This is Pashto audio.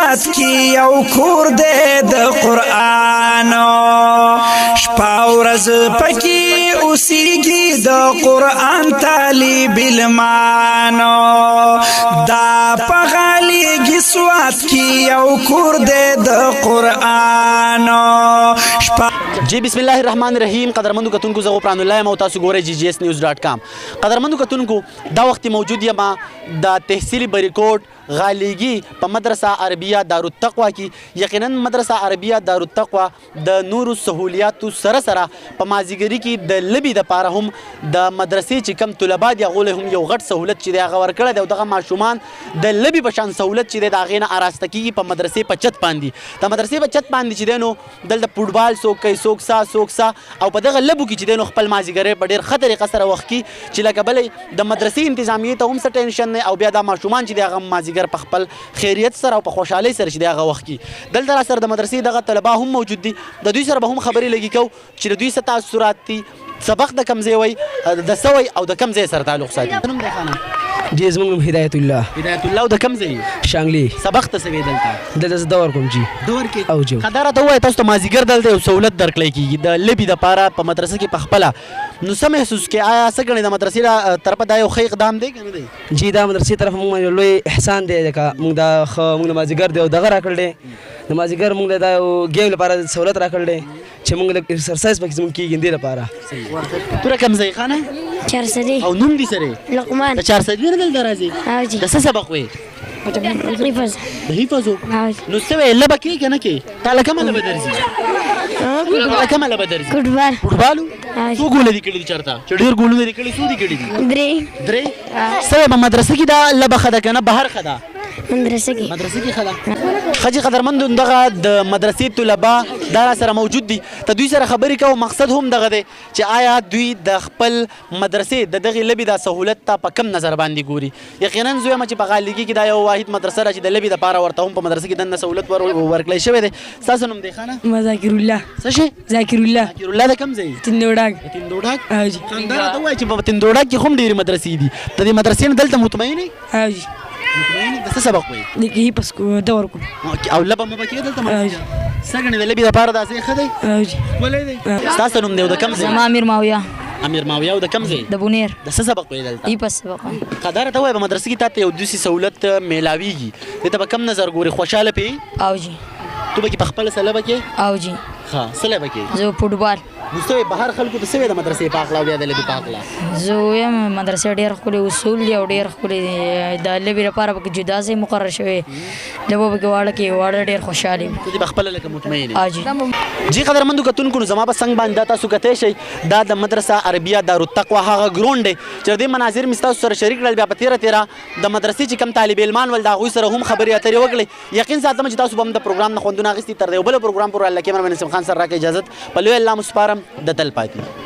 سوات کی یو کور دے د قرآن شپا ورځ پکې اوسېږي د قرآن طالب علمان دا په غالېږي سوات کی یو کور دے د قرآن جی بسم الله الرحمن الرحیم. قدرمنو کتونکو زه غفران الله یم او تاسو ګورئ GGSnews.com. قدرمنو کتونکو دا وخت موجود یم د تحصیلي بریکوټ غالیگی په مدرسه عربیه دارالتقوا کې. یقینا مدرسه عربیه دارالتقوا د نورو سهولیاتو سره سره په مازیګري کې د لبي د پاره هم د مدرسې چې کم طلبه دي هغوی هم یو غټ سهولت چې دی هغه ورکړی دی او دغه ماشومان د لبي په شان سهولت چې دی د هغې نه اراسته کېږي په مدرسې په چت باندې. د مدرسې په چت باندې چې دی نو دلته فوټبال څوک کوي څوک سا او په دغه لبو کې چې دی نو خپل مازیګری په ډېر ښه طریقه سره وخت کړي چې لکه بلې د مدرسې انتظامیې ته هم څه ټینشن نه او بیا دا ماشومان چې دی هغه مازیګر په خپل خیریت سره او په خوشحالۍ سره چې دی هغه وخت کې دلته را سره د مدرسې دغه طلبه هم موجود دي. د دوی سره به هم خبرې لګي کوو چې د دوی څه تاثرات دي، سبق د کوم ځای وی د څه وی او د کوم ځای سره تعلق ساتي. جی زموږ نوم هدایت الله او د کوم ځای شانګلي. سبق ته څه وی دلته زه دور کوم جی دور کې او جو خدا راته ووایه تاسو ته مازدیګر دلته یو سهولت درکړی کېږي د لبي دپاره په مدرسه کې په خپله نو څه محسوس کې آیا څه ګڼې د مدرسې طرفه دا یو ښه اقدام دی که نه دی؟ جی دا مدرسې طرف موږ یو لوی احسان دی ځکه موږ دا ښه موږ د مازدیګر دی او دغه راکړی دی د مازدیګر موږ دا یو ګیم لپاره سهولت راکړی دی چې موږ لږ اکسرسایز پکې زموږ کېږي دې لپاره. توره کوم ځای خانه چارسدي او نوم دې سره لقمان د چارسدي نه دلته راځي حاجي د څه سبق وی حفظ د حفظو نو څه وی لبه کې که نه کې تاله کومه لبه درځي کومه لبه درځي فوټبالو څو ګوله دي کړي دي چېرته چې ډېر ګولونه دي کړي څو دي کړي دي درې څه وی په مدرسه کې دا لبه ښه ده که نه بهر ښه ده؟ مدرسه کې ښه ده. ښه جي قدرمندو دغه د مدرسې طلبه دا را سره موجود دي. ته دوی سره خبرې کوو مقصد هم دغه دی چې آیا دوی د خپل مدرسې د دغې لبې دا سهولت ته په کم نظر باندې ګوري. یقینا زه وایم چې په غالیګي کې دا یو واحد مدرسه ده چې د لبې دپاره ورته هم په مدرسه کې دننه سهولت ورکړی شوی دی. ستاسو نوم دی خانه؟ ذاکر الله. څه شی؟ ذاکر الله. ذاکر الله د کوم ځای؟ تندوډاک. تندوډاک؟ دا راته ووایه چې په تندوډاک کې هم ډېرې مدرسې دي. د دې مدرسې نه دلته مطمئن یې؟ د څه سبق وایي؟ د حفظ دور کوم او لبه مه به کېږي دلته څه ګڼې د لبې دپاره دا ځای ښه دی ښکلی دی. ستاسو نوم دی او د کوم ځای؟ زما امیر ماویه. امیر ماویه او د کوم ځای؟ د بونیر. د څه سبق وایي دلته؟ حفظ سبق. دا راته ووایه په مدرسه کې تا ته یو دوسي سهولت میلاویږي دې ته په کم نظر ګورې خوشحاله پې؟ او جی تو به کې په خپله څه لبه کې؟ او جی ښه څه لبه کې؟ زه فوټبال. نو څه وایي بهر خلکو ته څه وایي د مدرسې په هکله او بیا د لبې په هکله؟ زه وایم مدرسې ډېر ښکلي اصول دي او ډېر ښکلي دي. د لبې لپاره پکې جدا ځای مقرر شوی لبه پکې واړه کې واړه ډېر خوشحالي ته دې په خپله لکه مطمئن یې؟ جی جی قدرمندو کتونکو نو زما په څنګ باندې دا تاسو کتی شئ دا د مدرسه عربیه دارالتقوا هغه ګراونډ دی چې د دې مناظر مې ستاسو سره شریک کړل. بیا په تېره د مدرسې چې کم طالب علمان ول د هغوی سره هم خبرې اترې وکړې. یقین ساتم چې تاسو به هم د پروګرام نه خوندونه اخیستي. تر د یو بل پروګرام پورې الله کیمرمن نسیم خان سره راکړه اجازت. په لوی الله مو سپارم د تل پاتې